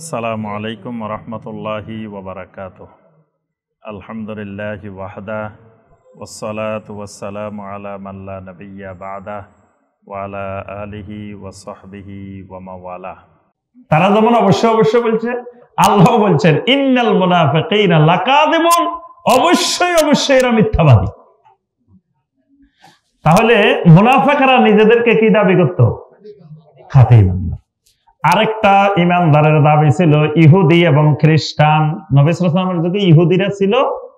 আসসালামু আলাইকুম রহমতুল্লাহি ওয়াবারাকাতুহ। আলহামদুলিল্লাহি ওয়াহদা ওয়াসসালাতু ওয়াসসালামু আলা মান লা নাবিয়্যা বা'দা ওয়া আলা আলিহি ওয়া সাহবিহি ওয়া মাওয়ালা। তারা যেমন অবশ্যই বলছে, আল্লাহ বলছেন ইন্নাল মুনাফিকিনা লাকাযিবুন, অবশ্যই এরা মিথ্যাবাদী। তাহলে মুনাফিকরা নিজেদেরকে কি দাবি করত? খাঁটি ইমানদার। আরেকটা ইমানদারের দাবি ছিল ইহুদি এবং খ্রিস্টান। নবী সাল্লাল্লাহু আলাইহি ওয়াসাল্লামের যুগে ইহুদিরা ছিল,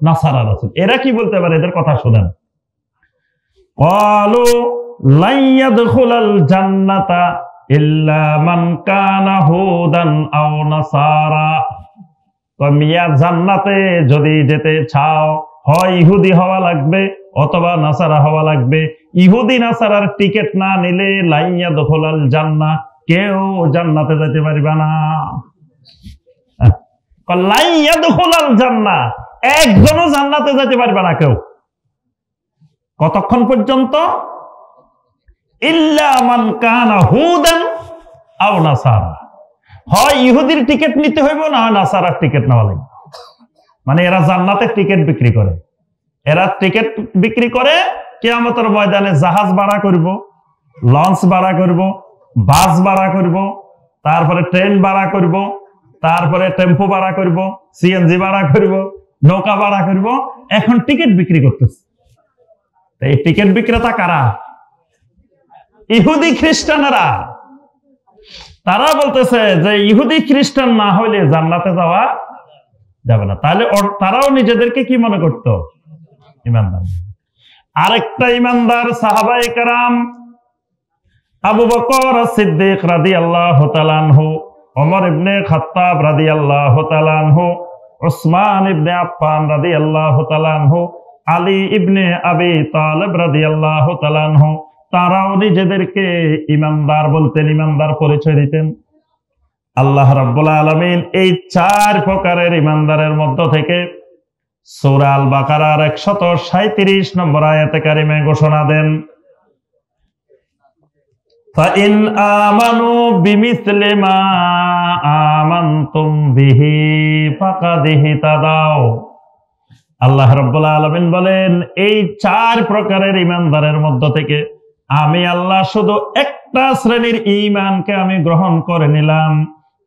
নাসারারা ছিল। এরা কি বলতে পারে? এদের কথা শুনেন। ক্বালু লা ইয়াদখুলাল জান্নাতা ইল্লা মান কানা হুদান আও নাসারা। মিয়া জান্নাতে যদি যেতে চাও, হয় ইহুদি হওয়া লাগবে অথবা নাসারা হওয়া লাগবে। ইহুদি নাসারার টিকিট না নিলে লা ইয়াদখুলাল জান্নাহ, কেউ জান্নাতে যেতে পারবে না। লা ইয়াদখুলাল জান্নাহ, একজনও জান্নাতে যেতে পারবে না কেউ। কতক্ষণ পর্যন্ত? ইল্লা মান কানা হুদান আও নাসারা, হয় ইহুদির টিকিট নিতে হইব, না হয় নাসারার টিকিট নেওয়া লাগবে। মানে এরা জান্নাতের টিকিট বিক্রি করে। এরা টিকিট বিক্রি করে কিয়ামতের ময়দানে জাহাজ ভাড়া করব, লঞ্চ ভাড়া করব, বাস ভাড়া করব, তারপরে ট্রেন ভাড়া করব, তারপরে টেম্পো ভাড়া করব, সিএনজি ভাড়া করব, নৌকা ভাড়া করব। এখন টিকিট বিক্রি করতেছে। এই টিকিট বিক্রেতা কারা? ইহুদি খ্রিস্টানেরা। তারা বলতেছে যে ইহুদি খ্রিস্টান না হইলে জান্নাতে যাওয়া যাবে না। তাহলে তারাও নিজেদেরকে কি মনে করত? ইমানদার। আরেকটা ইমানদার সাহাবায়ে কেরাম, আবু বকর সিদ্দিক রাদিয়াল্লাহু তাআলা আনহু, ওমর ইবনে খাত্তাব রাদিয়াল্লাহু তাআলা আনহু, উসমান ইবনে আফফান রাদিয়াল্লাহু তাআলা আনহু, আলী ইবনে আবি তালিব রাদিয়াল্লাহু তাআলা আনহু, তারাও নিজেদেরকে ইমানদার বলতেন, ইমানদার পরিচয় দিতেন। আল্লাহ রাব্বুল আলামিন এই চার প্রকারের ইমানদারের মধ্য থেকে সূরা আল বাকারার 137 নম্বর আয়াতে কারিমে ঘোষণা দেন, ফাইন আমানু বিমিসলি মা আমানতুম বিহি ফাকাদ ইহতাদাও। আল্লাহ রাব্বুল আলামিন বলেন, এই চার প্রকারের ইমানদারের মধ্য থেকে আমি আল্লাহ শুধু একটা শ্রেণীর ঈমানকে আমি গ্রহণ করে নিলাম।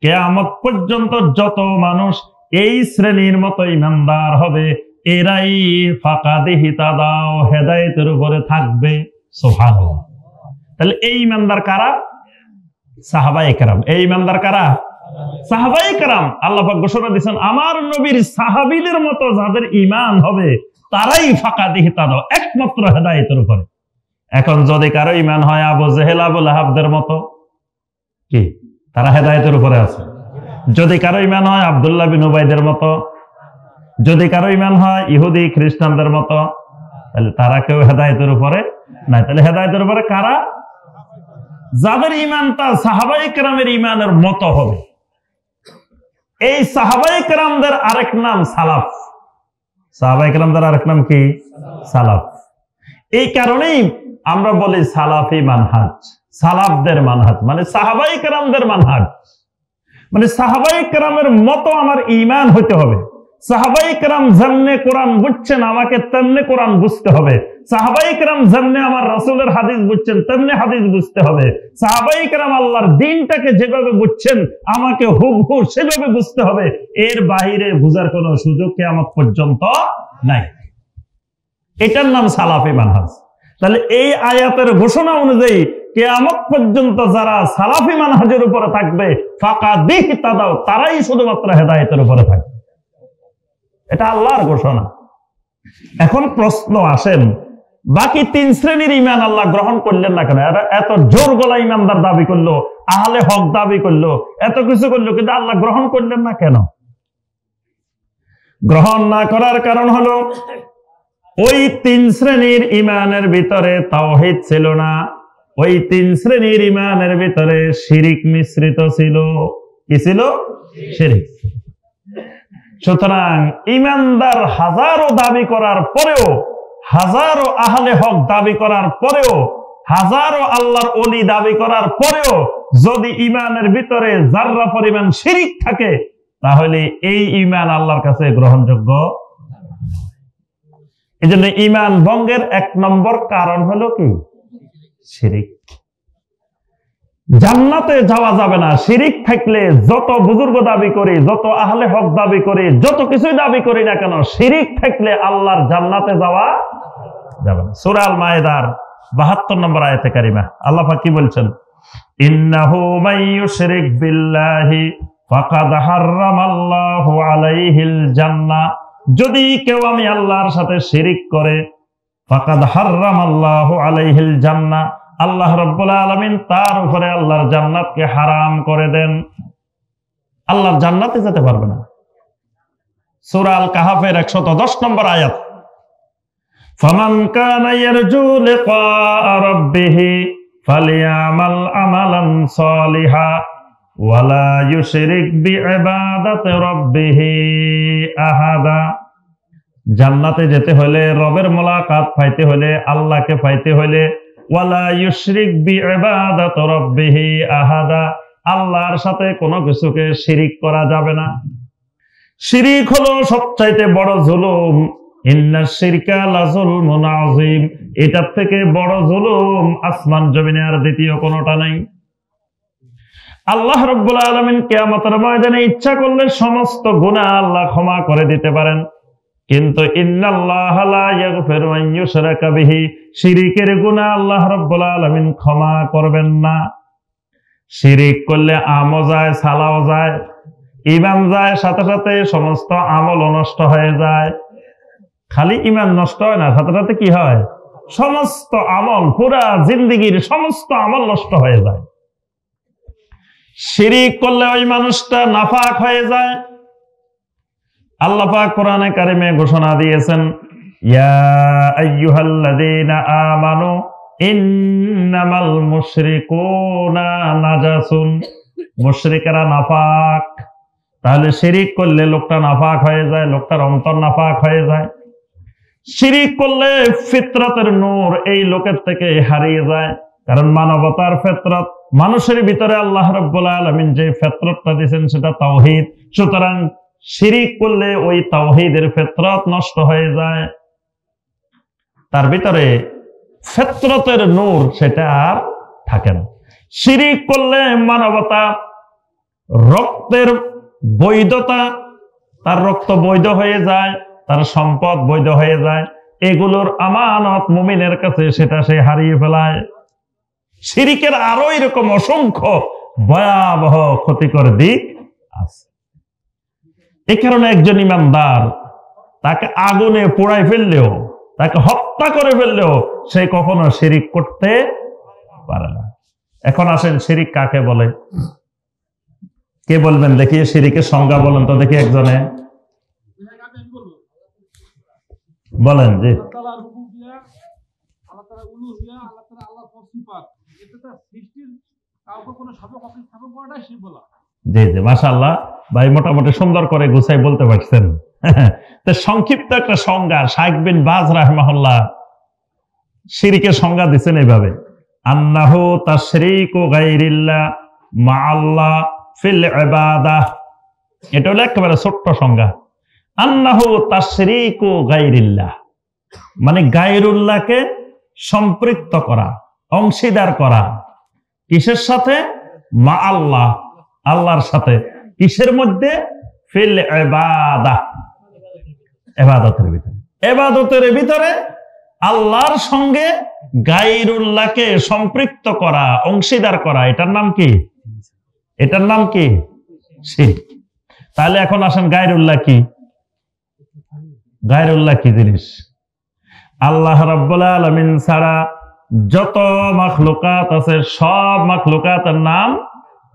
কিয়ামত পর্যন্ত যত মানুষ এই শ্রেণীর মতো ইমানদার হবে, এরাই ফাকাদ ইহতাদাও, হেদায়েতের উপরে থাকবে। সুবহানাল্লাহ। তাহলে এই ইমানদার কারা? সাহাবায়ে কেরাম। এই ইমানদার কারা? সাহাবায়ে কেরাম। আল্লাহ পাক ঘোষণা দিয়েছেন, আমার নবীর সাহাবীদের মতো যাদের ঈমান হবে তারাই ফাকাদ ইহতাদাও, একমাত্র হেদায়েতের উপরে। এখন যদি কারো ঈমান হয় আবু জেহেল আবু লাহাবদের মতো, কি তারা হেদায়েতের উপরে আছে? যদি কারো ঈমান হয় আব্দুল্লাহ বিন উবাইদের মতো, যদি কারো ঈমান হয় ইহুদি খ্রিস্টানদের মতো, তাহলে তারা কেউ হেদায়েতের উপরে নাই। তাহলে হেদায়েতের উপরে কারা? যাদের ঈমানটা সাহাবায়ে কেরামের ঈমানের মতো হবে। এই সাহাবায়ে কেরামদের আরেক নাম সালাফ। সাহাবায়ে কেরামদের আরেক নাম কি? সালাফ। এই কারণেই আমরা বলি সালাফি মানহাজ, সালাফদের মানহাজ, মানে সাহাবায়ে কেরামদের মানহাজ। মানে সাহাবায়ে কেরামের মতো আমার ঈমান হইতে হবে। সাহাবায়ে কেরাম যেমনে কোরআন বুঝছেন আমাকে তেমনি কোরআন বুঝতে হবে। সাহাবায়ে কেরাম যেমনে আমার রাসূলের হাদিস বুঝছেন তেমনি হাদিস বুঝতে হবে। সাহাবায়ে কেরাম আল্লাহর দ্বীনটাকে যেভাবে বুঝছেন আমাকে হুবহু সেভাবে বুঝতে হবে। এর বাইরে বুঝার কোনো সুযোগ কিয়ামত পর্যন্ত নাই। এটার নাম সালাফি মানহাজ। তাহলে এই আয়াতের ঘোষণা অনুযায়ী কিয়ামত পর্যন্ত যারা সালাফি মানহাজের উপরে থাকবে ফাকাদ ইহতাদাও, তারাই শুধুমাত্র হেদায়েতের উপরে থাকবে। এটা আল্লাহর ঘোষণা। এখন প্রশ্ন আসেন, বাকি তিন শ্রেণীর ঈমান আল্লাহ গ্রহণ করলেন না কেন? এত জোর গলা ঈমানদার দাবি করলো, আহলে হক দাবি করলো, এত কিছু করলো, কিন্তু আল্লাহ গ্রহণ করলেন না কেন? গ্রহণ না করার কারণ হলো ওই তিন শ্রেণীর ঈমানের ভিতরে তাওহীদ ছিল না। ওই তিন শ্রেণীর ঈমানের ভিতরে শিরিক মিশ্রিত ছিল। কি ছিল? শিরিক। সুতরাং ঈমানদার হাজারো দাবি করার পরেও, হাজারো আহলে হক দাবি করার পরেও হাজারো আল্লাহর ওলি দাবি করার পরেও যদি ঈমানের ভিতরে যাররা পরিমাণ শিরিক থাকে, তাহলে এই ঈমান আল্লাহর কাছে গ্রহণযোগ্য। এজন্য ঈমান ভঙ্গের 1 নম্বর কারণ হলো কি? শিরিক। জান্নাতে যাওয়া যাবে না শিরিক থাকলে। যত বুজুর্গ দাবি করি, যত আহলে হক দাবি করি, যত কিছুই দাবি করি না কেন, শিরিক থাকলে আল্লাহর জান্নাতে যাওয়া যাবে না। সূরা আল মায়েদার 72 নম্বর আয়াতে কারিমা আল্লাহ পাক কি বলছেন? ইন্নাহু মাইয়ুশরিক বিল্লাহি ফাকাদ হারামাল্লাহু আলাইহিল জান্নাহ। যদি কেউ আমি আল্লাহর সাথে শিরিক করে, ফাকাদ হারামাল্লাহু আলাইহিল জান্নাহ, আল্লাহ রাব্বুল আলামিন তার উপরে আল্লাহর জান্নাতকে হারাম করে দেন। আল্লাহর জান্নাতে যেতে পারবে না। সূরা আল কাহাফের 110 নম্বর আয়াত, ফামান কানা ইয়ারজু লিকা রাব্বিহি ফালিয়ামাল আমালান সালিহা ওয়ালা ইউশরিক বিইবাদাতি রাব্বিহি আহাদা। জান্নাতে যেতে হলে, রবের মোলাকাত পাইতে হলে, আল্লাহকে পাইতে হলে, ওয়ালা ইউশরিক বিইবাদাতি রাব্বিহি আহাদা, আল্লাহর সাথে কোনো কিছুকে শিরিক করা যাবে না। শিরিক হলো সবচাইতে বড় জুলুম। ইন্নাশ শিরকা লাযুলমুন আযীম, এটার থেকে বড় জুলুম আসমান জমিনে আর দ্বিতীয় কোনোটা নাই। আল্লাহ রাব্বুল আলামিন কিয়ামতের ময়দানে ইচ্ছা করলে সমস্ত গুনাহ আল্লাহ ক্ষমা করে দিতে পারেন, কিন্তু ইন্নাল্লাহা লা ইয়াগফিরু আন ইউশরাকা বিহি, শিরিকের গুনাহ আল্লাহ রাব্বুল আলামিন ক্ষমা করবেন না। শিরিক করলে আমও যায়, সালাও যায়, ঈমান যায়, সাথে সাথে সমস্ত আমল নষ্ট হয়ে যায়। খালি ঈমান নষ্ট হয় না, সাথে সাথে কি হয়? সমস্ত আমল, পুরা জিন্দেগীর সমস্ত আমল নষ্ট হয়ে যায়। শিরিক করলে ওই মানুষটা নাফাক হয়ে যায়। আল্লাহ পাক কোরআনে কারিমে ঘোষণা দিয়েছেন, ইয়া আইয়ুহাল্লাযীনা আমানু ইন্নামাল মুশরিকুনা নাজাসুন, মুশরিকেরা নাফাক। তাহলে শিরিক করলে লোকটা নাফাক হয়ে যায়, লোকটার অন্তর নাফাক হয়ে যায়। শিরিক করলে ফিতরতের নূর এই লোকের থেকে হারিয়ে যায়, কারণ মানবতার ফিতরত, মানুষের ভিতরে আল্লাহ রাব্বুল আলামিন যে ফিতরতটা দিয়েছেন সেটা তাওহীদ। সুতরাং শিরিক করলে ওই তাওহীদের ফিতরত নষ্ট হয়ে যায়, তার ভিতরে ফিতরতের নূর সেটা আর থাকে না। শিরিক করলে মানবতা, রক্তের বৈধতা, তার রক্ত বৈধ হয়ে যায়, তার সম্পদ বৈধ হয়ে যায়, এগুলোর আমানত মুমিনের কাছে সেটা সে হারিয়ে ফেলায়। শিরিকের আরো এরকম অসংখ্য ভয়াবহ ক্ষতিকর দিক আছে। এই কারণে একজন ইমানদার তাকে আগুনে পোড়াই ফেললেও, তাকে হত্যা করে ফেললেও সে কখনো শিরিক করতে পারে না। এখন আসেন, শিরিক কাকে বলে? কে বলবেন দেখি? শিরিকের সংজ্ঞা বলেন তো দেখি, একজনে বলেন। জি জি জি, মাশাআল্লাহ ভাই, মোটামুটি সুন্দর করে গুছাই বলতে পারছেন। সংক্ষিপ্ত একটা সংজ্ঞা শাইখ বিন বাজ রাহিমাহুল্লাহ শিরিকের সংজ্ঞা দিচ্ছেন এইভাবে, আন্নাহু তাশরিকু গায়রিল্লাহ মা'আল্লাহ ফিল ইবাদাহ। এটা হলো একেবারে ছোট্ট সংজ্ঞা। আন্নাহু তাশরিকু গায়রিল্লাহ মানে গায়রুল্লাহকে সম্পৃক্ত করা, অংশীদার করা। কিসের সাথে? মা আল্লাহ, আল্লাহর সাথে। কিসের মধ্যে? ফিল ইবাদাহ, ইবাদতের ভিতরে। ইবাদতের ভিতরে আল্লাহর সঙ্গে গায়রুল্লাহকে সম্পৃক্ত করা, অংশীদার করা, এটার নাম কি? এটার নাম কি? শিরক। তাহলে এখন আসেন, গায়রুল্লাহ কি? গায়রুল্লাহ কি জিনিস? আল্লাহ রাব্বুল আলামিন ছাড়া যত মাখলুকাত আছে, সব মাখলুকাতের নাম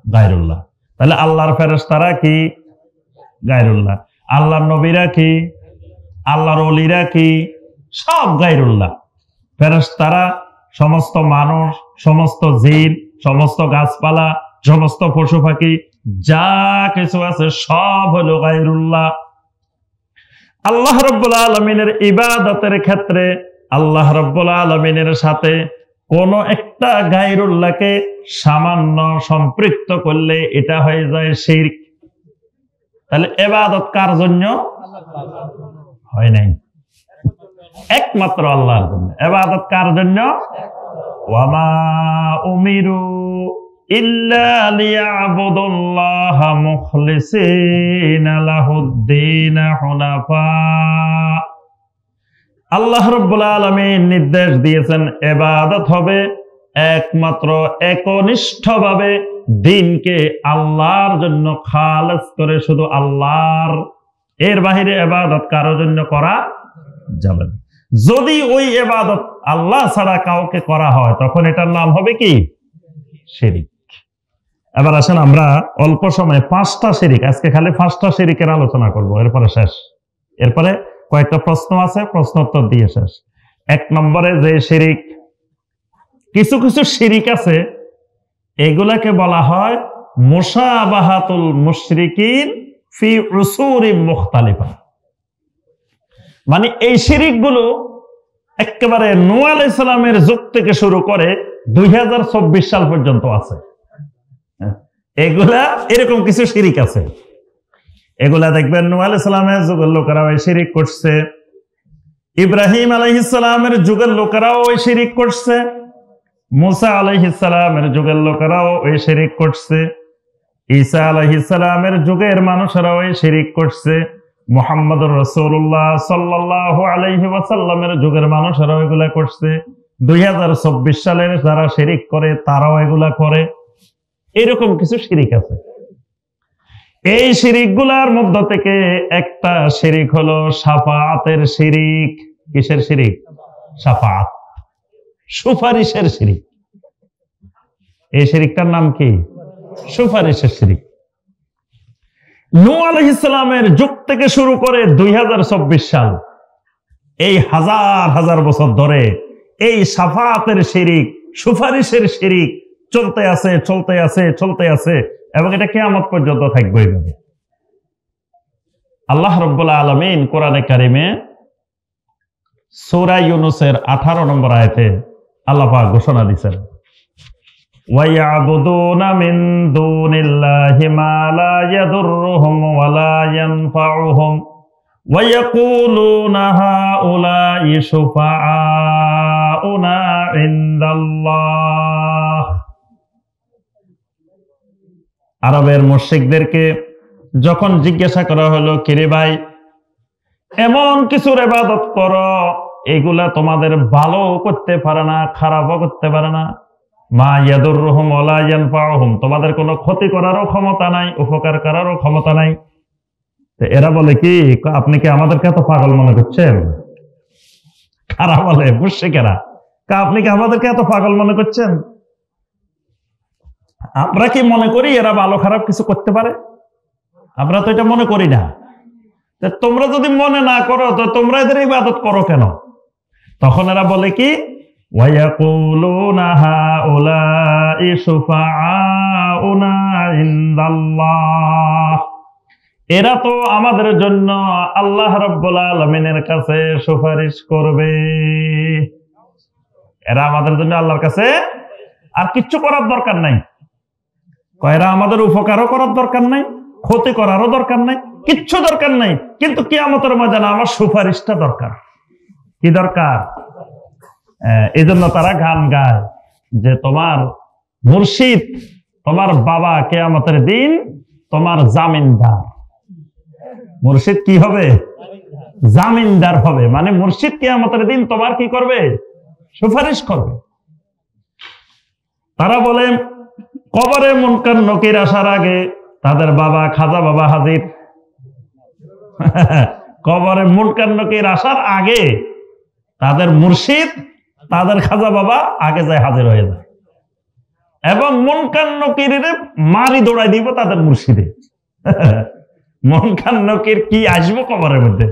গায়রুল্লাহ। তাহলে আল্লাহর ফেরেশতারা কি? গায়রুল্লাহ। আল্লাহর নবীরা কি? আল্লাহর ওলিরা কি? সব গায়রুল্লাহ। ফেরেশতারা, সমস্ত মানুষ, সমস্ত জিন, সমস্ত গাছপালা, সমস্ত পশু পাখি, যা কিছু আছে সব হলো গায়রুল্লাহ। আল্লাহ রাব্বুল আলামিনের ইবাদতের ক্ষেত্রে আল্লাহ রাব্বুল আলামিনের সাথে কোন একটা গায়রুল্লাহকে সামান্য সম্পৃক্ত করলে এটা হয়ে যায় শিরক। তাহলে ইবাদত কার জন্য হয় নাই? একমাত্র আল্লাহর জন্য। ইবাদত কার জন্য? ওয়ামা উমিরু ইল্লা লিয়াবুদুল্লাহা মুখলিসিনা লাহুদ্দিন হুনাফা। আল্লাহ রাব্বুল আলামিন নির্দেশ দিয়েছেন ইবাদত হবে একমাত্র একনিষ্ঠভাবে, দ্বীনকে আল্লাহর জন্য খালেস করে, শুধু আল্লাহর। এর বাহিরে ইবাদত কারোর জন্য করা যাবে না। যদি ওই ইবাদত আল্লাহ ছাড়া কাউকে করা হয় তখন এটার নাম হবে কি? শিরিক। এবার আসেন আমরা অল্প সময়ে 5টা শিরিক, আজকে খালি 5টা শিরিকের আলোচনা করব, এরপরে শেষ। এরপরে কয়েকটা প্রশ্ন আছে, প্রশ্ন উত্তর দিয়ে শেষ। 1 নম্বরে যে শিরিক, কিছু কিছু শিরিক আছে এগুলাকে বলা হয় মুশাবাহাতুল মুশরিকিন ফি উসুরি মুখতালিফা। মানে এই শিরিকগুলো একেবারে নূহ আলাইহিস সালামের যুগ থেকে শুরু করে 2024 সাল পর্যন্ত আছে। এগুলা এরকম কিছু শিরিক আছে, এগুলা দেখবেন নূহ আলাইহিস সালামের যুগের লোকেরা ওই শিরিক করছে, ইব্রাহিম আলাইহিস সালামের যুগের লোকেরাও ওই শিরিক করছে, মুসা আলাইহিস সালামের যুগের লোকেরাও ওই শিরিক করছে, ঈসা আলাইহিস সালামের যুগের মানুষেরাও ওই শিরিক করছে, মুহাম্মদুর রাসূলুল্লাহ সাল্লাল্লাহু আলাইহি ওয়াসাল্লামের যুগের মানুষেরাও এগুলা করছে। 2024 সালের যারা শিরিক করে তারাও এগুলা করে। এরকম কিছু শিরিক আছে। এই শিরিকগুলার মধ্য থেকে একটা শিরিক হলো শাফাআতের শিরিক। কিসের শিরিক? শাফাআত, সুপারিশের শিরিক। এই শিরিকটার নাম কি? সুপারিশের শিরিক। নূহ আলাইহিস সালামের যুগ থেকে শুরু করে 2024 সাল, এই হাজার হাজার বছর ধরে এই শাফাআতের শিরিক, সুপারিশের শিরিক চলতে আছে, চলতে আছে, চলতে আছে, এবং এটা কিয়ামত পর্যন্ত থাকবে এইভাবে। আল্লাহ রাব্বুল আলামিন কোরআনে কারিমে সূরা ইউনূসের 18 নম্বর আয়াতে আল্লাহ পাক ঘোষণা দিয়েছেন, ওয়ায়াবুদুনা মিন দুনিল্লাহি মা লা ইয়াদুররুহুম ওয়া লা ইয়ানফাউহুম ওয়া ইয়াকুলুনা হাউলাই শুফাআউনা ইনদাল্লাহ। আরবের মুশরিকদেরকে যখন জিজ্ঞাসা করা হলো, কিরে ভাই, এমন কিছুর ইবাদত করো এগুলা তোমাদের ভালো করতে পারে না, খারাপও করতে পারে না, মা ইয়াদুররুহুম ওয়া লা ইয়ানফাউহুম, তোমাদের কোনো ক্ষতি করারও ক্ষমতা নাই, উপকার করারও ক্ষমতা নাই। তো এরা বলে কি, আপনি কি আমাদেরকে এত পাগল মনে করছেন? কারা বলে? মুশরিকেরা। আপনি কি আমাদেরকে এত পাগল মনে করছেন? আমরা কি মনে করি এরা ভালো খারাপ কিছু করতে পারে? আমরা তো এটা মনে করি না। তোমরা যদি মনে না করো তো তোমরা এদের ইবাদত করো কেন? তখন এরা বলে কি, ওয়ায়াকুলুনা হাউলাই শুফাআউনা ইনদাল্লাহ, এরা তো আমাদের জন্য আল্লাহ রাব্বুল আলামিনের কাছে সুপারিশ করবে। এরা আমাদের জন্য আল্লাহর কাছে আর কিচ্ছু করার দরকার নাই। এরা আমাদের উপকারও করার দরকার নাই, ক্ষতি করারও দরকার নাই, কিচ্ছু দরকার নাই, কিন্তু কিয়ামতের ময়দানে আমার সুপারিশটা দরকার। কি দরকার? এই জন্য তারা গান গায় যে তোমার মুর্শিদ, তোমার বাবা কিয়ামতের দিন তোমার জামিনদার। মুর্শিদ কি হবে? জামিনদার হবে। মানে মুর্শিদ কিয়ামতের দিন তোমার কি করবে? সুপারিশ করবে। তারা বলে কবরে মুনকার নকির আসার আগে তাদের বাবা খাজা বাবা হাজির। কবরে মুনকার নকির আসার আগে তাদের মুর্শিদ, তাদের খাজা বাবা আগে যায়, হাজির হয়ে যায়, এবং মুনকার নকিরের মারি দৌড়াই দিব তাদের মুর্শিদে। মুনকার নকির কি আসবো কবরের মধ্যে,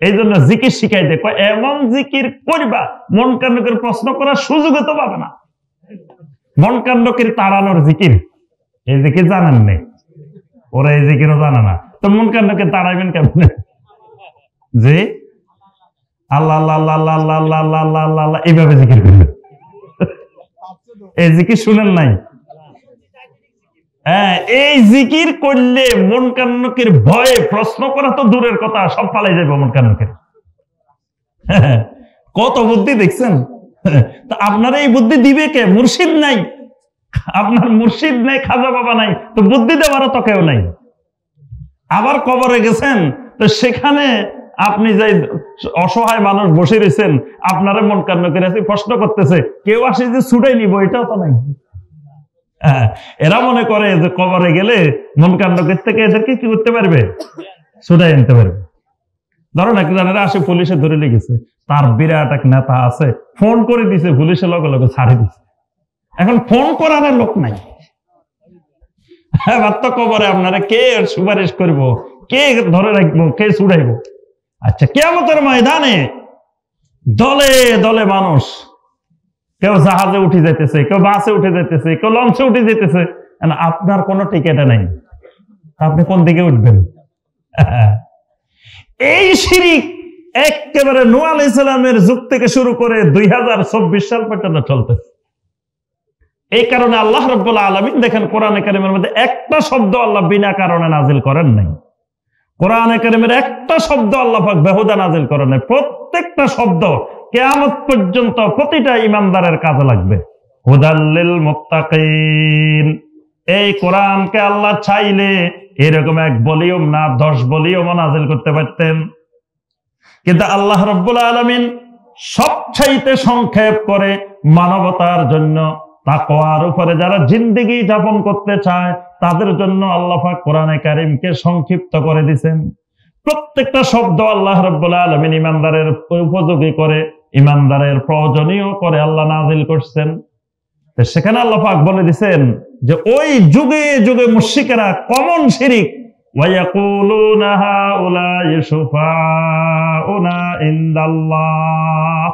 এই জন্য জিকির শিখাই দে, এমন জিকির করবা মুনকার নকির প্রশ্ন করার সুযোগও তো পাবে না। মুনকার নকির তাড়ানোর জিকির, এই জিকির জানেন নেই, ওরা এই জিকিরও জানে না, তো মুনকার নকির তাড়াইবেন কেমন? যে আল্লাহ আল্লাহ আল্লাহ আল্লাহ আল্লাহ আল্লাহ আল্লাহ আল্লাহ এইভাবে জিকির করবে। এই জিকির শুনেন নাই? হ্যাঁ, এই জিকির করলে মুনকার ভয়ে প্রশ্ন করা তো দূরের কথা, সব পালাই যাবে মুনকার। কত বুদ্ধি দেখছেন? তা আপনার এই বুদ্ধি দিবে কে? মুর্শিদ নাই, আপনার মুর্শিদ নাই, খাজা বাবা নাই, তো বুদ্ধি দেওয়ারও তো কেউ নাই। আবার কবরে গেছেন, তো সেখানে আপনি যে অসহায় মানুষ বসে রয়েছেন, আপনারা মুনকার নকির আছে প্রশ্ন করতেছে, কেউ আসে যে ছুটাই নিব, এটাও তো নাই। এরা মনে করে যে কবরে গেলে মুনকার নকির থেকে এদেরকে কি করতে পারবে? ছুটাই আনতে পারবে। ধরো না, জানেরা আসে পুলিশে ধরে লেগেছে, তার বিরাট এক নেতা আছে, ফোন করে দিছে, পুলিশের লগে লগে ছাড়ে দিছে। এখন ফোন করার লোক নাই। এবার তো কবরে আপনারা কে সুপারিশ করব, কে ধরে রাখবো, কে ছুটাইব? আচ্ছা, কিয়ামতের ময়দানে দলে দলে মানুষ, কেউ জাহাজে উঠে যেতেছে, কেউ বাসে উঠে যেতেছে, কেউ লঞ্চে উঠে যেতেছে। আপনার কোনো টিকেটে নাই, আপনি কোন দিকে উঠবেন? এই শিরিক একেবারে নূহ আলাইহিস সালামের যুগ থেকে শুরু করে 2024 সাল পর্যন্ত চলতেছে। এই কারণে আল্লাহ রাব্বুল আলামিন দেখেন কোরআনে কারীমের মধ্যে একটা শব্দ আল্লাহ বিনা কারণে নাজিল করেন নাই। কোরআনে কারীমের একটা শব্দ আল্লাহ পাক বেহুদা নাজিল করেন নাই। প্রত্যেকটা শব্দ কিয়ামত পর্যন্ত প্রতিটা ঈমানদারের কাজে লাগবে। হুদাল লিল মুত্তাকিন। এই কোরআনকে আল্লাহ চাইলে এরকম 1 ভলিউম না 10 ভলিউম নাজিল করতে পারতেন, কিন্তু আল্লাহ রাব্বুল আলামিন সবচাইতে সংক্ষেপ করে মানবতার জন্য, তাকওয়ার উপরে যারা জিন্দেগি যাপন করতে চায় তাদের জন্য আল্লাহ পাক কোরআনে কারীমকে সংক্ষিপ্ত করে দিয়েছেন। প্রত্যেকটা শব্দ আল্লাহ রাব্বুল আলামিন ঈমানদারের উপযোগী করে, ঈমানদারের প্রয়োজনীয় করে আল্লাহ নাজিল করছেন। তো সেখানে আল্লাহ পাক বলে দিয়েছেন যে ওই যুগে যুগে মুশরিকেরা কমন শিরিক, ওয়ায়াকুলুনা হাউলাই শুফাউনা ইনদাল্লাহ,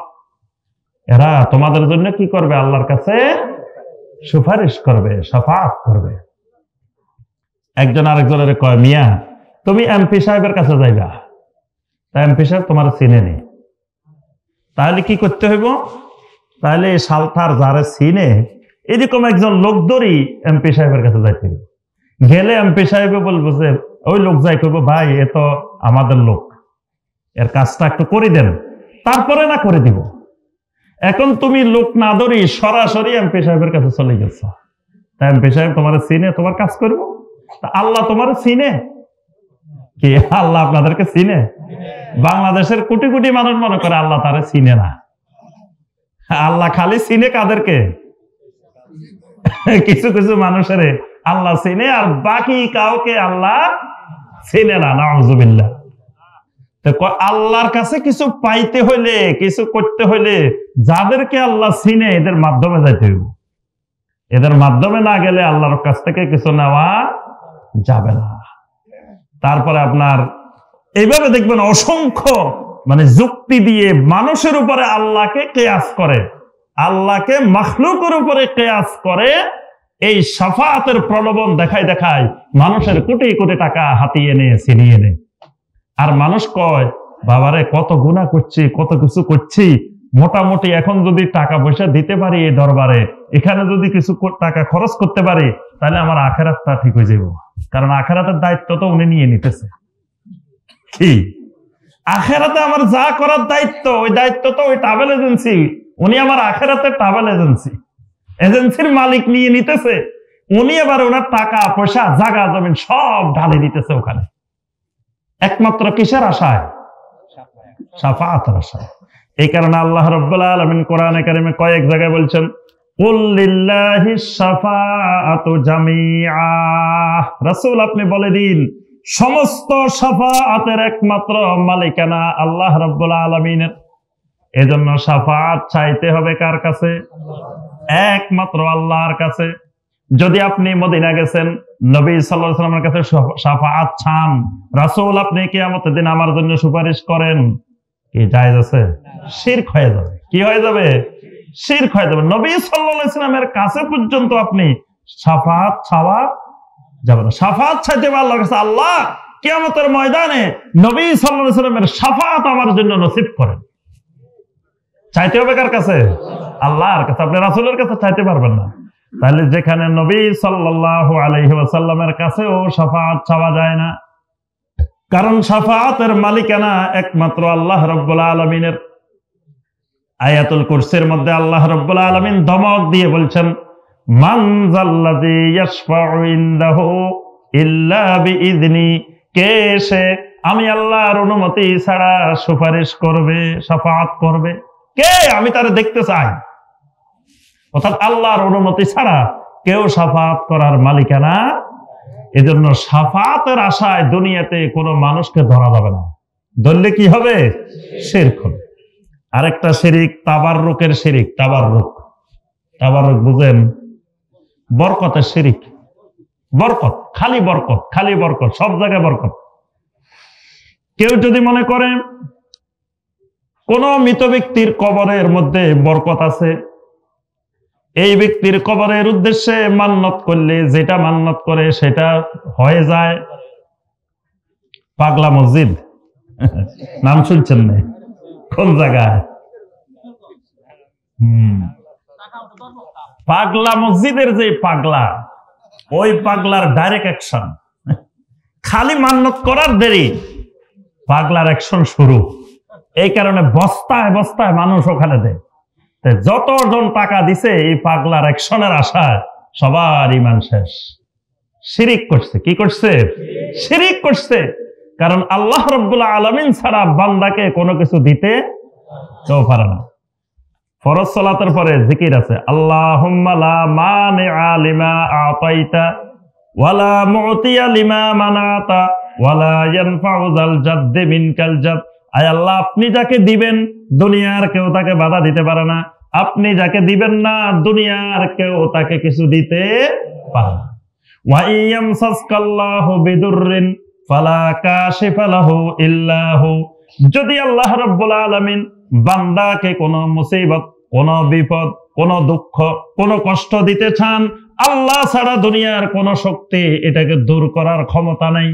এরা তোমাদের জন্য কি করবে? আল্লাহর কাছে সুপারিশ করবে, শাফাআত করবে। একজন আরেকজনের কয়, মিয়া তুমি এমপি সাহেবের কাছে যাইবা, তা এমপি সাহেব তোমার চিনে নেই, তাহলে কি করতে হইব? তাহলে সালথার যারে চিনে এরকম একজন লোক ধরি এমপি সাহেবের কাছে যাইতে হবে। গেলে এমপি সাহেবে বলবো যে, ওই লোক যাই করবো, ভাই এ তো আমাদের লোক, এর কাজটা একটু করে দেন, তারপরে না করে দিব। এখন তুমি লোক না ধরি সরাসরি এমপি সাহেবের কাছে চলে গেছ, তা এমপি সাহেব তোমার চিনে, তোমার কাজ করবো? তা আল্লাহ তোমার চিনে কি? আল্লাহ আপনাদেরকে চিনে? বাংলাদেশের কোটি কোটি মানুষ মনে করে আল্লাহ তারা চিনে না। আল্লাহ খালি চিনে কাদেরকে? কিছু কিছু মানুষের আল্লাহ চিনে, আর বাকি কাউকে আল্লাহ চিনে না। নাউযুবিল্লাহ। আল্লাহর কাছে কিছু পাইতে হইলে, কিছু করতে হইলে যাদেরকে আল্লাহ চিনে এদের মাধ্যমে যাইতে হইব। এদের মাধ্যমে না গেলে আল্লাহর কাছ থেকে কিছু নেওয়া যাবে না। তারপরে আপনার এইভাবে দেখবেন অসংখ্য যুক্তি দিয়ে মানুষের উপরে আল্লাহকে কিয়াস করে, আল্লাহকে মাখলুকের উপরে কিয়াস করে, এই শাফাআতের প্রলোভন দেখায় দেখায় মানুষের কোটি কোটি টাকা হাতিয়ে নিয়ে ছিনিয়ে নেয়। আর মানুষ কয়, বাবারে কত গুনাহ করছি, কত কিছু করছি, মোটামুটি এখন যদি টাকা পয়সা দিতে পারি এই দরবারে, এখানে যদি কিছু টাকা খরচ করতে পারি, তাহলে আমার আখিরাতটা ঠিক হয়ে যাবে। কারণ আখিরাতের দায়িত্ব তো উনি নিয়ে নিতেছে। কি আখিরাতে আমার যা করার দায়িত্ব, ওই দায়িত্ব তো ওই ট্রাভেল এজেন্সি, উনি আমার আখিরাতের ট্রাভেল এজেন্সি, এজেন্সির মালিক নিয়ে নিতেছে। উনি এবার ওনার টাকা পয়সা জায়গা জমিন সব ঢালে দিতেছে ওখানে, একমাত্র কিসের আশায়? শাফাআতের আশায়। এই কারণে আল্লাহ রাব্বুল আলামিন কোরআনে কারিমে কয়েক জায়গায় বলছেন, কুল লিল্লাহিশ শাফাআতু জামিআ। রাসূল আপনি বলে দিন, সমস্ত শাফাআতের একমাত্র মালিকানা আল্লাহ রাব্বুল আলামিনের। এজন্য শাফাআত চাইতে হবে কার কাছে? একমাত্র আল্লাহর কাছে। যদি আপনি মদিনা গেছেন, নবী সাল্লাল্লাহু আলাইহি ওয়াসাল্লামের কাছে শাফাআত চান, রাসূল আপনি কিয়ামতের দিন আমার জন্য সুপারিশ করেন, কি জায়েজ আছে? শিরক হয়ে যাবে। কি হয়ে যাবে? শিরক হয়ে যাবে। নবী সাল্লাল্লাহু আলাইহি ওয়াসাল্লামের কাছে পর্যন্ত আপনি শাফাআত চাওয়া যাবে না। শাফাআত চাইতে হবে আল্লাহর কাছে, আল্লাহ কিয়ামতের ময়দানে নবী সাল্লাল্লাহু আলাইহি ওয়াসাল্লামের শাফাআত আমার জন্য নসিব করেন। চাইতে হবে কার কাছে? আল্লাহর কাছে। আপনি রাসূলের কাছে চাইতে পারবেন না। তাহলে যেখানে নবী সাল্লাল্লাহু আলাইহি ওয়াসাল্লামের কাছেও শাফাআত চাওয়া যায় না, কারণ শাফাআতের মালিকানা একমাত্র আল্লাহ রাব্বুল আলামিনের। আয়াতুল কুরসির মধ্যে আল্লাহ রাব্বুল আলামিন ধমক দিয়ে বলছেন, মান যাল্লাযী ইয়াশফাউ ইনদাহু ইল্লা বিইযনি, কে সে আমি আল্লাহর অনুমতি ছাড়া সুপারিশ করবে, শাফাআত করবে? কে? আমি তারে দেখতে চাই। অর্থাৎ আল্লাহর অনুমতি ছাড়া কেউ শাফাআত করার মালিকানা। এজন্য শাফাআতের আশায় দুনিয়াতে কোনো মানুষকে ধরা যাবে না। ধরলে কি হবে? শিরক হবে। আরেকটা শিরিক তাবাররুকের শিরিক। তাবাররুক বুঝেন? বরকতের শিরিক। বরকত, খালি বরকত, খালি বরকত, সব জায়গায় বরকত। কেউ যদি মনে করে কোন মৃত ব্যক্তির কবরের মধ্যে বরকত আছে, এই ব্যক্তির কবরের উদ্দেশ্যে মান্নত করলে যেটা মান্নত করে সেটা হয়ে যায়। পাগলা মসজিদ নাম শুনছেন না? কোন জায়গায়? পাগলা মসজিদের যে পাগলা, ওই পাগলার ডাইরেক্ট অ্যাকশন। খালি মান্নত করার দেরি, পাগলার অ্যাকশন শুরু। এই কারণে বস্তায় বস্তায় মানুষ ওখানে দেয়। যতজন টাকা দিছে এই পাগলার অ্যাকশনের আশায় সবার ঈমান শেষ। শিরিক করছে। কি করছে? শিরিক করছে। কারণ আল্লাহ রাব্বুল আলামিন ছাড়া বান্দাকে কোনো কিছু দিতে কেউ পারে না। ফরজ সালাতের পরে জিকির আছে, আল্লাহুম্মা লা মানিআ লিমা আতাইতা ওয়ালা মুতিয়া লিমা মানাতা ওয়ালা ইয়ানফাউ যাল জাদ্দি মিনকাল জাদ। আয় আল্লাহ, আপনি যাকে দিবেন দুনিয়ার কেউ তাকে বাধা দিতে পারে না, আপনি যাকে দিবেন না দুনিয়ার কেউ তাকে কিছু দিতে পারে না। ওয়া ইয়ামসাসকাল্লাহু বিদুররিন ফালা কাশিফা লাহু ইল্লা হু। যদি আল্লাহ রাব্বুল আলামিন বান্দাকে কোনো মুসিবত, কোনো বিপদ, কোনো দুঃখ, কোনো কষ্ট দিতে চান, আল্লাহ ছাড়া দুনিয়ার কোনো শক্তি এটাকে দূর করার ক্ষমতা নাই।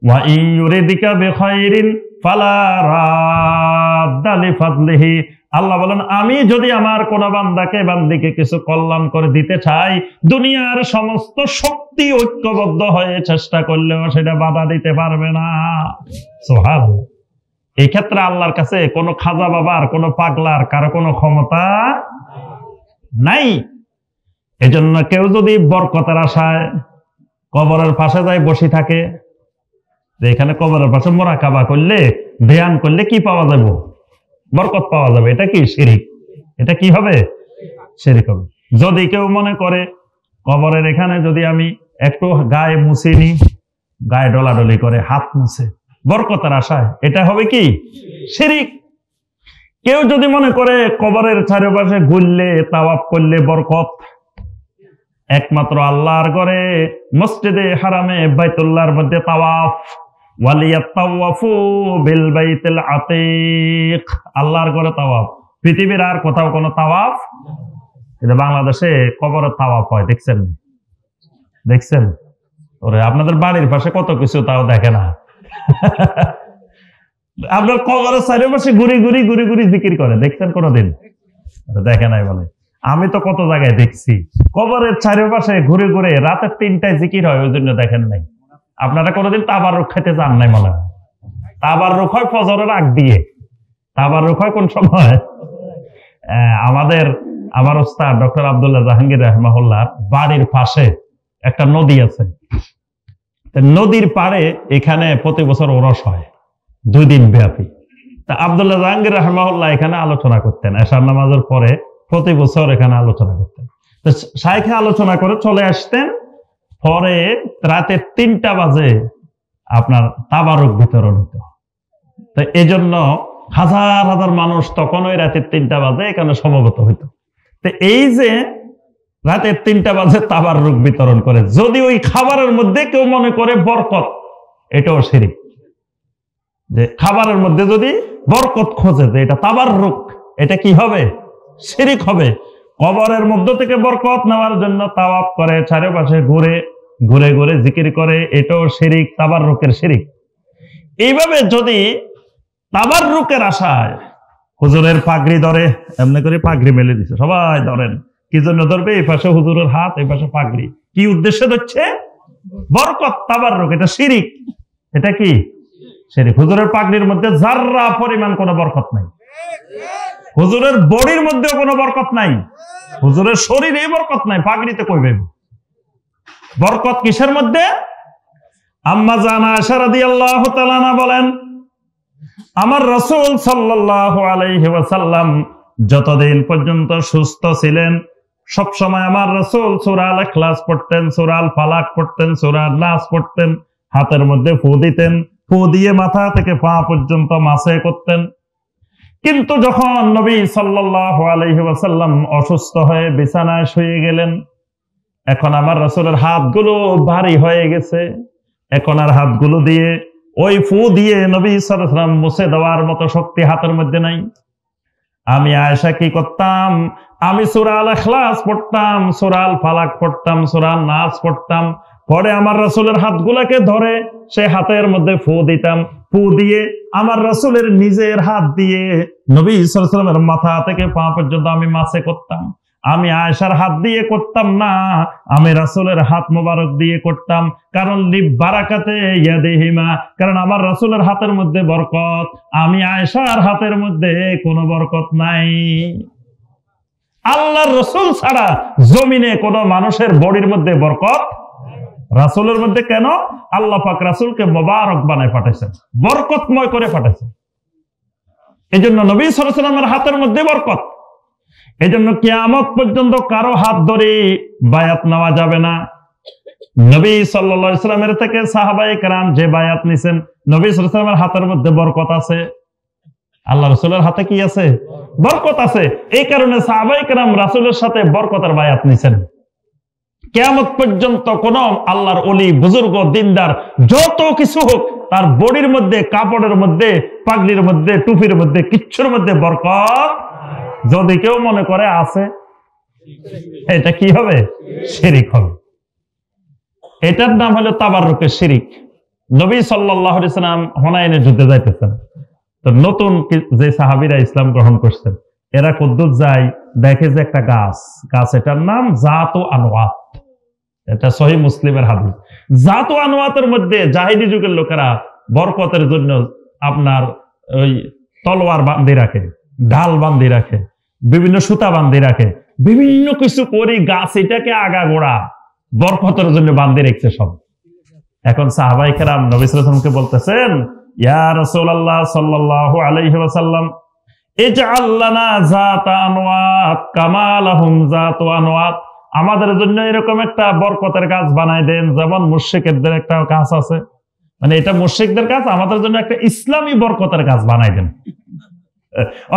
ওয়া ইউরিদিকা বিখাইরিন ফালা রাদ্দা লিফাদলিহি। আল্লাহ বলেন, আমি যদি আমার কোন বান্দাকে বান্দিকে কিছু কল্যাণ করে দিতে চাই, দুনিয়ার সমস্ত শক্তি ঐক্যবদ্ধ হয়ে চেষ্টা করলেও সেটা বাধা দিতে পারবে না। সুবহানাল্লাহ। এই ক্ষেত্রে আল্লাহর কাছে কোনো খাজা বাবার, কোনো পাগলার কারো কোনো ক্ষমতা নাই। এজন্য কেউ যদি বরকতের আশায় কবরের পাশে যায় বসে থাকে, এখানে কবরের পাশে মুরাকাবা করলে, ধ্যান করলে কি পাওয়া যাবে? বরকত পাওয়া যাবে। এটা কি? শিরিক। এটা কি হবে? শিরিক হবে। যদি কেউ মনে করে কবরের এখানে যদি আমি একটু গায়ে মুছে নি, গায়ে ডলাডলি করে হাত মুছে বরকতের আশায়, এটা হবে কি? শিরিক। কেউ যদি মনে করে কবরের চারপাশে ঘুরলে, তাওয়াফ করলে বরকত, একমাত্র আল্লাহর ঘরে মসজিদে হারামে বাইতুল্লাহর মধ্যে তাওয়াফ, ওয়ালিয়াতাওয়াফু বিল বাইতিল আতীক, আল্লাহর ঘরে তাওয়াফ। পৃথিবীর আর কোথাও কোনো তাওয়াফ? এটা বাংলাদেশে কবরের তাওয়াফ হয়, দেখছেন? দেখছেন? ওরে আপনাদের বাড়ির পাশে কত কিছু, তাও দেখে না। আপনার কবরের চারিপাশে ঘুরি ঘুরি ঘুরি ঘুরি জিকির করে, দেখছেন কোনোদিন? দেখে নাই বলে। আমি তো কত জায়গায় দেখছি কবরের চারিপাশে ঘুরে ঘুরে রাতে 3টায় জিকির হয়, ওই জন্য দেখেন নাই। আপনারা কোনোদিন তাবাররুক খেতে যান নাই মনে হয়? তাবাররুক হয় ফজরের আগ দিয়ে। তাবাররুক হয় কোন সময়? আমার ওস্তাদ ডক্টর আব্দুল্লাহ জাহাঙ্গীর রাহমাহুল্লাহ বাড়ির পাশে একটা নদী আছে। নদীর পাড়ে এখানে প্রতি বছর ওরস হয় 2 দিন ব্যাপী। তা আব্দুল্লাহ জাহাঙ্গীর রাহমাহুল্লাহ এখানে আলোচনা করতেন এশার নামাজের পরে, প্রতি বছর এখানে আলোচনা করতেন। তো শাইখে আলোচনা করে চলে আসতেন, পরে রাতে 3টা বাজে আপনার তাবারুক বিতরণ হতো। তো এই জন্য হাজার হাজার মানুষ তখন ওই রাতে 3টা বাজে এখানে সমবেত হইতো। তো এই যে রাতে 3টা বাজে তাবাররুক বিতরণ করে, যদি ওই খাবারের মধ্যে কেউ মনে করে বরকত, এটাও শিরিক। যে খাবারের মধ্যে যদি বরকত খোঁজে যে এটা তাবাররুক, এটা কি হবে? শিরিক হবে। কবরের মধ্য থেকে বরকত নেওয়ার জন্য তাওয়াফ করে, চারপাশে ঘুরে ঘুরে ঘুরে জিকির করে, এটাও শিরিক, তাবাররুকের শিরিক। এইভাবে যদি তাবাররুকের আশায় হুজুরের পাগড়ি ধরে, এমনি করে পাগড়ি মেলে দিছে, সবাই ধরেন। কি জন্য ধরবে? এই পাশে হুজুরের হাত, এই পাশে পাগড়ি। কি উদ্দেশ্যে ধরছে? বরকত, তাবাররুক। এটা শিরিক। এটা কি শিরিক? হুজুরের পাগড়ির মধ্যে যাররা পরিমাণ কোনো বরকত নাই, হুজুরের বডির মধ্যেও কোনো বরকত নাই, হুজুরের শরীরে বরকত নাই, পাগড়িতে কইবে বরকত? কিসের মধ্যে? আম্মা জান আয়েশা রাদিয়াল্লাহু তাআলা আনহা বলেন, আমার রাসূল সাল্লাল্লাহু আলাইহি ওয়াসাল্লাম যতদিন পর্যন্ত সুস্থ ছিলেন, সব সময় আমার রাসূল সূরা আল ইখলাস পড়তেন, সূরা আল ফালাক পড়তেন, সূরা নাস পড়তেন, হাতের মধ্যে ফু দিতেন, ফু দিয়ে মাথা থেকে পা পর্যন্ত মাসে করতেন। কিন্তু যখন নবী সাল্লাল্লাহু আলাইহি ওয়াসাল্লাম অসুস্থ হয়ে বিছানায় শুয়ে গেলেন, এখন আমার রাসূলের হাতগুলো ভারী হয়ে গেছে। এখন আর হাতগুলো দিয়ে ওই ফু দিয়ে নবী সাল্লাল্লাহু আলাইহি ওয়াসাল্লাম মুছে দেওয়ার মতো শক্তি হাতের মধ্যে নাই। আমি আয়েশা কি করতাম? আমি সূরা আল ইখলাস পড়তাম, সূরা আল ফালাক পড়তাম, সূরা আন নাস পড়তাম, পরে আমার রাসূলের হাতগুলোকে ধরে সেই হাতের মধ্যে ফু দিতাম, ফু দিয়ে আমার রাসূলের নিজের হাত দিয়ে নবী সাল্লাল্লাহু আলাইহি ওয়াসাল্লামের মাথা থেকে পা পর্যন্ত আমি মাসে করতাম। আমি আয়েশার হাত দিয়ে করতাম না, আমি রাসূলের হাত মোবারক দিয়ে করতাম। কারণ লিবারাকাতে ইয়াদিহিমা, কারণ আমার রাসূলের হাতের মধ্যে বরকত, আমি আয়েশার হাতের মধ্যে কোনো বরকত নাই। আল্লাহর রাসূল ছাড়া জমিনে কোনো মানুষের বডির মধ্যে বরকত, রাসূলের মধ্যে কেন? আল্লাহ পাক রাসূলকে মোবারক বানায় পাঠাইছেন, বরকতময় করে পাঠাইছেন। এজন্য নবী সাল্লাল্লাহু আলাইহি ওয়াসাল্লামের হাতের মধ্যে বরকত। এজন্য কিয়ামত পর্যন্ত কারো হাত ধরে বায়াত নেওয়া যাবে না। নবী সাল্লাল্লাহু আলাইহি ওয়াসাল্লামের থেকে সাহাবায়ে কেরাম যে বায়াত নিছেন, নবী সাল্লাল্লাহু আলাইহি ওয়াসাল্লামের হাতের মধ্যে বরকত আছে, আল্লাহ রাসূলের হাতে কি আছে? বরকত আছে। এই কারণে সাহাবায়ে কেরাম রাসূলের সাথে বরকতের বায়াত নিছেন। কিয়ামত পর্যন্ত কোন আল্লাহর ওলি, বুজুর্গ, দিনদার যত কিছু হোক, তার বডির মধ্যে, কাপড়ের মধ্যে, পাগড়ির মধ্যে, টুপির মধ্যে, কিচ্ছুর মধ্যে বরকত যদি কেউ মনে করে আছে, এটা কি হবে? শিরিক হবে। এটার নাম হলো তাবাররুকের শিরিক। নবী সাল্লাল্লাহু আলাইহি ওয়াসাল্লাম হুনাইনের যুদ্ধে যাইতেছেন, তো নতুন যে সাহাবীরা ইসলাম গ্রহণ করছেন, এরা কুদ্দুস যায়, দেখে যে একটা গাছ, এটার নাম জাতু আনওয়াত। এটা সহিহ মুসলিমের হাদিস। জাতু আনওয়াতের মধ্যে জাহিলি যুগের লোকেরা বরকতের জন্য আপনার ওই তলোয়ার বান্ধি রাখে, ঢাল বান্ধি রাখে, বিভিন্ন সুতা বান্ধি রাখে, বিভিন্ন কিছু করি গাছ এটাকে আগাগোড়া বরকতের জন্য বান্ধি রেখেছে সব। এখন সাহাবায়ে কেরাম নবী সাল্লাল্লাহু আলাইহি ওয়াসাল্লামকে বলতেছেন, ইয়া রাসূলুল্লাহ সাল্লাল্লাহু আলাইহি ওয়াসাল্লাম, ইজআল লানা জাতা আনওয়াত কামা লাহুম জাতু আনওয়াত, আমাদের জন্য এরকম একটা বরকতের গাছ বানাই দেন, যেমন মুশরিকদের একটা গাছ আছে, মানে এটা মুশরিকদের গাছ, আমাদের জন্য একটা ইসলামী বরকতের গাছ বানাই দেন।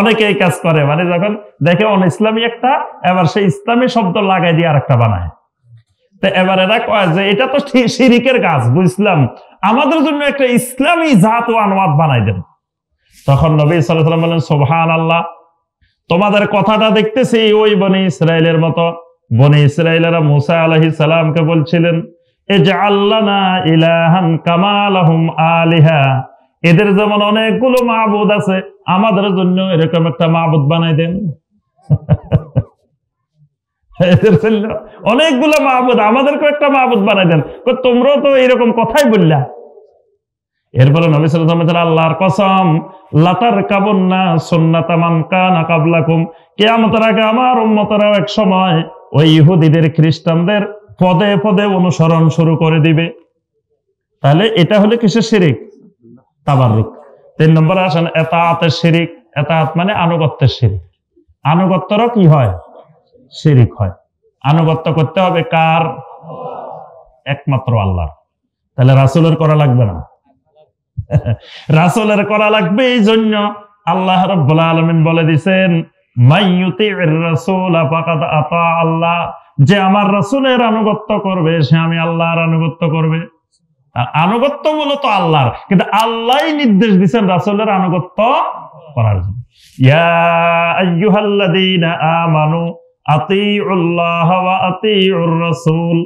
অনেকে এই কাজ করে, মানে যখন দেখে অন ইসলামী একটা, এবার সেই ইসলামী শব্দ লাগাই দিয়ে আরেকটা বানায়। তো এবার এরা কয় যে এটা তো শিরিকের গাছ, বুঝলাম, আমাদের জন্য একটা ইসলামী জাত ও আনওয়াত বানাই দেন। তখন নবী সাল্লাল্লাহু আলাইহি ওয়াসাল্লাম বলেন, সুবহানাল্লাহ, তোমাদের কথাটা দেখতেছি ওই বনি ইসরাইলের মতো। বনি ইসরাইলেরা মুসা আলাইহিস সালামকে বলছিলেন, ইজআল লানা ইলাহান কামা লাহুম আলিহা, এদের যেমন অনেকগুলো মাবুদ আছে, আমাদের জন্য এরকম একটা মাবুদ বানাই দেন। এদের জন্য অনেকগুলো মাবুদ, আমাদেরকে একটা মাবুদ বানাই দেন। তোমরাও তো এরকম কথাই বললা। এরপরে নবী সাল্লাল্লাহু আলাইহি ওয়াসাল্লাম আল্লাহর কসম, লাতারকাবুন্না সুন্নাতা মান কানা ক্বাবলাকুম, কিয়ামতের আগে আমার উম্মতরা এক সময় ওই ইহুদিদের, খ্রিস্টানদের পদে পদে অনুসরণ শুরু করে দিবে। তাহলে এটা হলো কিসের শিরিক? তাবাররুক। 3 নম্বরে আসেন ইতাআতের শিরিক। ইতাআত মানে আনুগত্যের শিরিক। আনুগত্যরও কি হয়? শিরিক হয়। আনুগত্য করতে হবে কার? একমাত্র আল্লাহর। তাহলে রাসূলের করা লাগবে না, রাসূলের করা লাগবে। এই জন্য আল্লাহ রাব্বুল আলামিন বলে দিবেন, মাইয়ুতির রাসূলা ফাকাদ আতা আল্লাহ, যে আমার রাসূলের আনুগত্য করবে সে আমি আল্লাহর আনুগত্য করবে। আনুগত্য মূলত আল্লাহর, কিন্তু আল্লাহই নির্দেশ দিয়েছেন রাসূলের আনুগত্য করার জন্য। ইয়া আইয়ুহাল্লাযীনা আমানু আতিউল্লাহ ওয়া আতিউর রাসূল,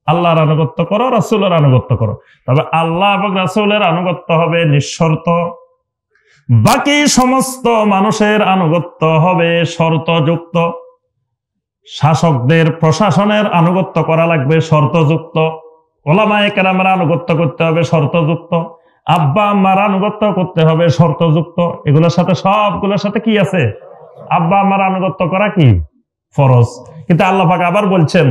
আল্লাহর আনুগত্য করো, রাসূলের আনুগত্য করো। তবে আল্লাহ এবং রাসূলের আনুগত্য হবে নিঃশর্ত। বাকি সমস্ত মানুষের আনুগত্য হবে শর্তযুক্ত। শাসকদের প্রশাসনের আনুগত্য করা লাগবে শর্তযুক্ত, ওলামায়ে কেরামের আনুগত্য করতে হবে শর্তযুক্ত, আব্বা আম্মার আনুগত্য করতে হবে শর্তযুক্ত। এগুলোর সাথে সবগুলোর সাথে কি আছে? আব্বা আম্মার আনুগত্য করা কি ফরজ। কিন্তু আল্লাহ পাক আবার বলছেন,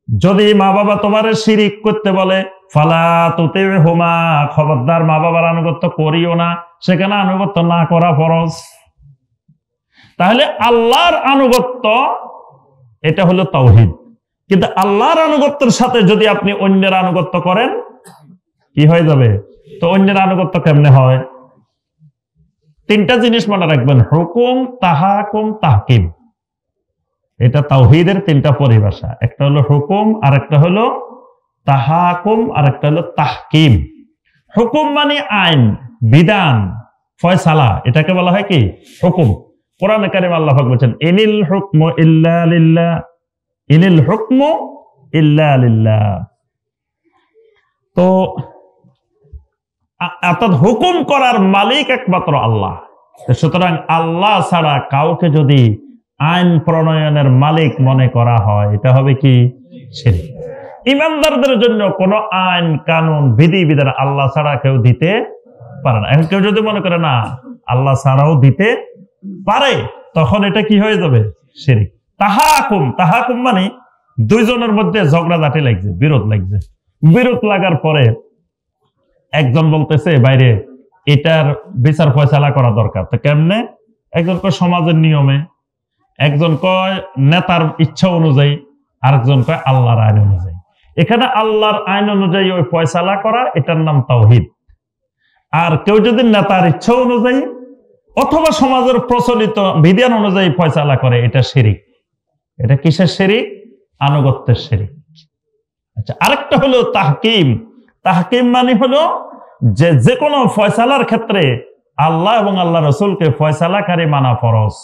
যদি মা বাবা তোমার শিরিক করতে বলে ফালা তুতিহুমা, খবরদার মা বাবার আনুগত্য করিও না, সেখানে আনুগত্য না করা ফরজ। তাহলে আল্লাহর আনুগত্য এটা হলো তাওহীদ। কিন্তু আল্লাহর আনুগত্যের সাথে যদি আপনি অন্যের আনুগত্য করেন কি হয়ে যাবে? তো অন্যের আনুগত্য কেমনে হয়? তিনটা জিনিস মনে রাখবেন, হুকুম, তাহাকুম, তাহকিম। এটা তাওহীদের তিনটা পরিভাষা। একটা হলো হুকুম, আর একটা হলো তাহাকুম, আর একটা হলো তাহকিম। হুকুম মানে আইন, বিধান, ফয়সালা, এটাকে বলা হয় কি হুকুম। কোরআনে কারিমে আল্লাহ পাক বলেন, ইনিল হুকমু ইল্লা লিল্লাহ, ইনিল হুকমু ইল্লা লিল্লাহ। তো অর্থাৎ হুকুম করার মালিক একমাত্র আল্লাহ। সুতরাং আল্লাহ ছাড়া কাউকে যদি আইন প্রণয়নের মালিক মনে করা হয়, এটা হবে কি শিরক। ইমানদারদের জন্য কোনো আইন কানুন বিধি বিধান আল্লাহ ছাড়া কেউ দিতে পারে না। এখন কেউ যদি মনে করে না আল্লাহ ছাড়াও দিতে পারে, তখন এটা কি হয়ে যাবে? শিরক। তাহাকুম, তাহাকুম মানে দুইজনের মধ্যে ঝগড়াঝাটি লাগছে, বিরোধ লাগছে। বিরোধ লাগার পরে একজন বলতেছে বাইরে এটার বিচার ফয়সালা করা দরকার। তো কেমনে? একজন কয় সমাজের নিয়মে, একজন কয় নেতার ইচ্ছা অনুযায়ী, আরেকজন কয় আল্লাহর আইন অনুযায়ী। এখানে আল্লাহর আইন অনুযায়ী ওই ফয়সালা করা, এটার নাম তাওহীদ। আর কেউ যদি নেতার ইচ্ছা অনুযায়ী অথবা সমাজের প্রচলিত বিধান অনুযায়ী ফয়সালা করে, এটা শিরিক। এটা কিসের শিরিক? আনুগত্যের শিরিক। আচ্ছা, আরেকটা হলো তাহকিম। তাহকিম মানে হলো যে কোনো ফয়সালার ক্ষেত্রে আল্লাহ এবং আল্লাহ রাসূলকে ফয়সালাকারী মানা ফরজ।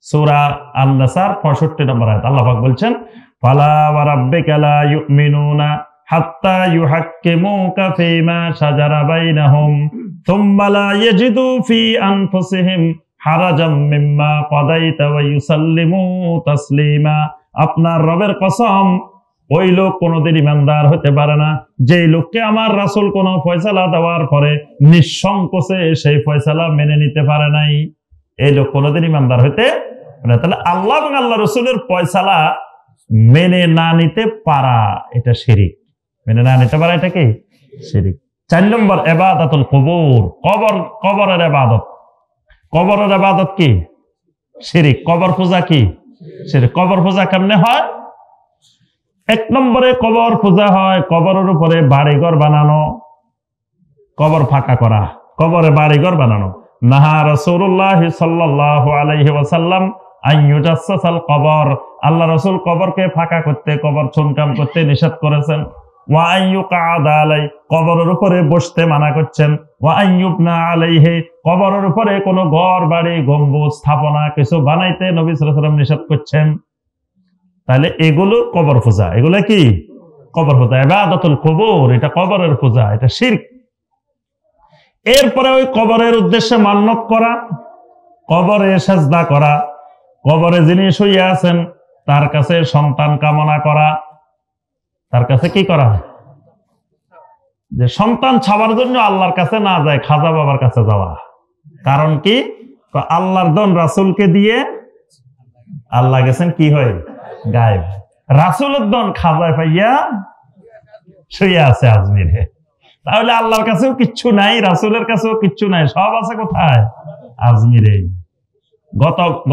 সূরা আন-নাসার 65 নম্বর আয়াত আল্লাহ পাক বলছেন, ফালা ওয়া রাব্বিকা লা ইউমিনুনা হাত্তা ইউহাক্কিমুকা ফীমা শাজারা বাইনাহুম থুম্মা লা ইয়াজিদু ফি আনফুসিহিম হারাজাম মিম্মা কাদাইতা ওয়া ইউসাল্লিমু তাসলিমা। আপনার রবের কসম, ওই লোক কোনোদিন ইমানদার হতে পারে না যে লোককে আমার রাসূল কোন ফয়সালা দেওয়ার পরে নিঃসংকোচে সেই ফয়সালা মেনে নিতে পারে নাই, এই লোক কোনোদিন ইমানদার হতে পারে না। তাহলে আল্লাহ এবং আল্লাহ রাসূলের ফয়সালা মেনে না নিতে পারা, এটা শিরিক। মেনে না নিতে পারা, এটা কি শিরিক। 4 নম্বর ইবাদাতুল কুবুর, কবরের ইবাদত। কবরের ইবাদত কি? শিরিক। কবর পূজা কি? শিরিক। কবর পূজা কেমনে হয়? 1 নম্বরে কবর পূজা হয় কবরের উপরে বাড়িঘর বানানো, কবর ফাঁকা করা, কবরে বাড়িঘর বানানো। নাহা রাসূলুল্লাহ সাল্লাল্লাহু আলাইহি ওয়াসাল্লাম আন ইউজাসসাসাল কবর, আল্লাহ রাসূল কবরকে ফাঁকা করতে, কবর চুনকাম করতে নিষেধ করেছেন। ওয়া আইয়ুকাদা আলাই, কবরের উপরে বসতে মানা করছেন। ওয়া আইয়ুবনা আলাইহি, কবরের উপরে কোনো ঘর বাড়ি গম্বুজ স্থাপনা কিছু বানাইতে নবী সাল্লাল্লাহু আলাইহি ওয়াসাল্লাম নিষেধ করছেন। তাহলে এগুলো কবর পূজা, এগুলো কি কবর পূজা, ইবাদাতুল কুবুর, এটা কবরের পূজা, এটা শিরক। এরপরে ওই কবরের উদ্দেশ্যে মান্নত করা, কবরে সেজদা করা, কবরে যিনি শুয়ে আছেন তার কাছে সন্তান কামনা করা। তার কাছে কি করা? যে সন্তান ছাড়ার জন্য আল্লাহর কাছে না যায়, খাজা বাবার কাছে যাওয়া। কারণ কি? আল্লাহর দন রাসূলকে দিয়ে আল্লাহ গেছেন কি হয় গায়েব। রাসূলের দন খাজায় পাইয়া শুয়ে আছে আজমিরে। তাহলে আল্লাহর কাছেও কিচ্ছু নাই, রাসূলের কাছেও কিচ্ছু নাই, সব আছে কোথায়? আজমিরে।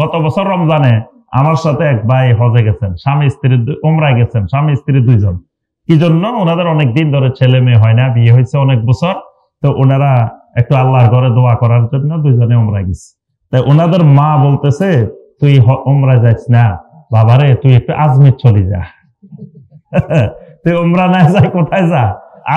গত বছর রমজানে আমার সাথে এক ভাই হজে গেছেন, স্বামী স্ত্রী উমরায় গেছেন, স্বামী স্ত্রী দুইজন। কি জন্য? ওনাদের অনেক দিন ধরে ছেলে মেয়ে হয় না, বিয়ে হয়েছে অনেক বছর। তো ওনারা একটু আল্লাহর ঘরে দোয়া করার জন্য দুইজনে উমরায় গেছে। তাই ওনাদের মা বলতেছে, তুই উমরায় যাস না বাবারে, তুই একটু আজমির চলে যা। তুই উমরা না যাই কোথায় যা?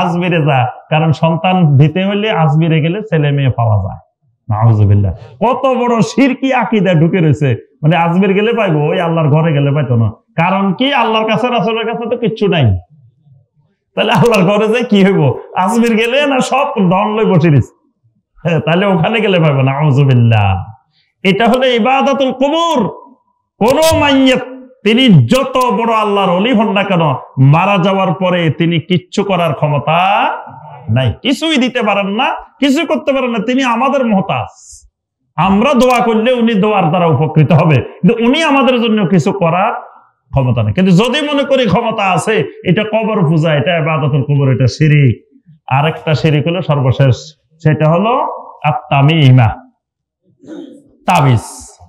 আজমিরে যা। কারণ সন্তান দিতে হলে আজমিরে গেলে ছেলে মেয়ে পাওয়া যায়। নাউযুবিল্লাহ। কত বড় শিরকি আকীদা ঢুকে রয়েছে। মানে আজমির গেলে পাইবো, ওই আল্লাহর ঘরে গেলে পাইতো না। কারণ কি? আল্লাহর কাছে রাসূলের কাছে তো কিচ্ছু নাই। তাহলে আল্লাহর ঘরে যাই কি হইব? আজমির গেলে না সব ধন লই বসে দিস। তাহলে ওখানে গেলে পাবে না, আউযুবিল্লাহ। এটা হলো ইবাদাতুল কুবুর। কোন মাইয়াত তিনি যত বড় আল্লাহর ওলি হন না কেন, মারা যাওয়ার পরে তিনি কিচ্ছু করার ক্ষমতা নাই, কিছুই দিতে পারেন না, কিছু করতে পারেন না। তিনি আমাদের মুহতাজ। আমরা দোয়া করলে উনি দোয়ার দ্বারা উপকৃত হবে, কিন্তু উনি আমাদের জন্য কিছু করার ক্ষমতা নেই। কিন্তু যদি মনে করি ক্ষমতা আছে, এটা কবর পূজা, এটা ইবাদাতুল কুবুর, এটা শিরিক। আরেকটা শিরিক হলো সর্বশেষ, সেটা হলো আত-তামিমা, তাবিজ।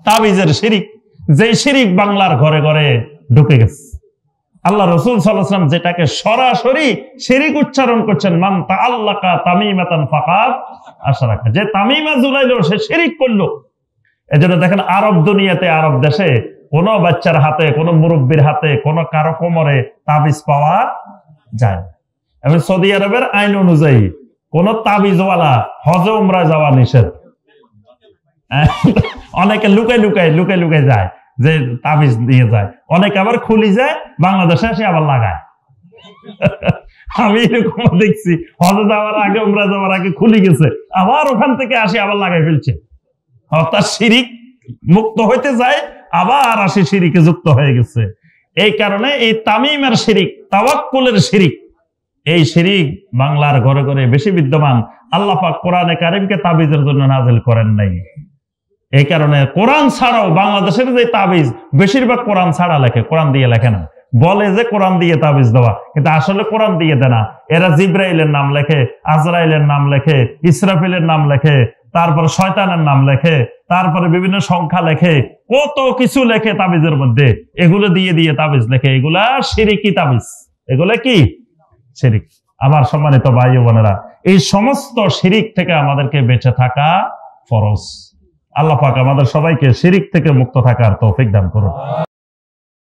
তাবিজের শিরিক, যে শিরিক বাংলার ঘরে ঘরে ঢুকে গেছে। আল্লাহ রাসূল সাল্লাল্লাহু আলাইহি ওয়াসাল্লাম যেটাকে সরাসরি শিরিক উচ্চারণ করছেন, মান তাআল্লাকা তামিমাতান ফাকাদ আশরাকা, যে তামিমা ঝুলাইলো সে শিরিক করলো। এজন্য দেখেন আরব দুনিয়াতে, আরব দেশে কোন বাচ্চার হাতে, কোন মুরব্বীর হাতে, কোন কারো কোমরে তাবিজ পাওয়া যায় না। এবং সৌদি আরবের আইন অনুযায়ী কোন তাবিজওয়ালা হজে উমরায় যাওয়া নিষেধ। অনেকে লুকাই লুকাই যায়, যে তাবিজ দিয়ে যায়। অনেকে আবার খুলি যায়, বাংলাদেশে এসে আবার লাগায়। আমি এরকম দেখছি, হজে যাওয়ার আগে, উমরা যাওয়ার আগে খুলি গেছে, আবার ওখান থেকে আসি আবার লাগাই ফেলছে। অর্থাৎ শিরিক মুক্ত হইতে যায়, আবার আসি শিরিকে যুক্ত হয়ে গেছে। এই কারণে এই তামিমের শিরিক, তাওয়াক্কুলের শিরিক, এই শিরিক বাংলার ঘরে ঘরে বেশি বিদ্যমান। আল্লাহ পাক কোরআনে কারিমকে তাবিজের জন্য নাজিল করেন নাই। এই কারণে কোরআন ছাড়াও বাংলাদেশের যে তাবিজ, বেশিরভাগ কোরআন ছাড়া লেখে, কোরআন দিয়ে লেখে না। বলে যে কোরআন দিয়ে তাবিজ দেওয়া, কিন্তু আসলে কোরআন দিয়ে দেয় না। এরা জিব্রাইলের নাম লেখে, আজরাইলের নাম লেখে, ইসরাফিলের নাম লেখে, তারপরে শয়তানের নাম লেখে, তারপরে বিভিন্ন সংখ্যা লেখে, কত কিছু লেখে তাবিজের মধ্যে। এগুলো দিয়ে দিয়ে তাবিজ লেখে, এগুলা শিরিকি তাবিজ, এগুলা কি শিরিক। আমার সম্মানিত ভাই ও বোনেরা, এই সমস্ত শিরিক থেকে আমাদেরকে বেঁচে থাকা ফরজ। আল্লাহ পাক আমাদের সবাইকে শিরিক থেকে মুক্ত থাকার তৌফিক দান করুন।